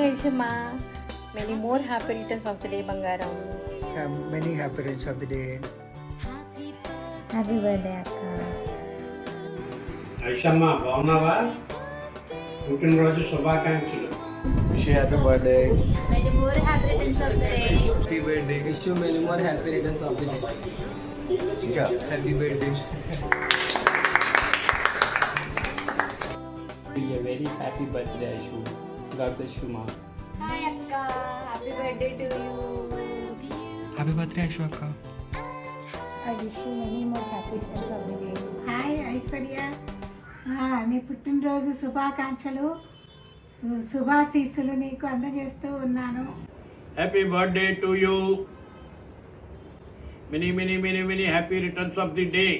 Aishama. Many more happy returns of the day, Bangaram. Many happy returns of the day. Happy birthday అక్క. ఐషమ్మ బాగున్నావా? పుట్టినరోజు శుభాకాంక్షలు. Wish you happy birthday. Many more happy returns of the day. Happy birthday. Wish you many more happy returns of the day. Yeah, happy birthday. A very happy birthday, Aishu. God bless you, ma. Hi Akka, happy birthday to you. Happy birthday, Ashwaka. I wish you many more happy returns of the day. Hi Aishwarya, నీ పుట్టినరోజు శుభాకాంక్షలు, శుభాశీస్సులు నీకు అందజేస్తూ ఉన్నాను. Happy birthday to you. Many happy returns of the day.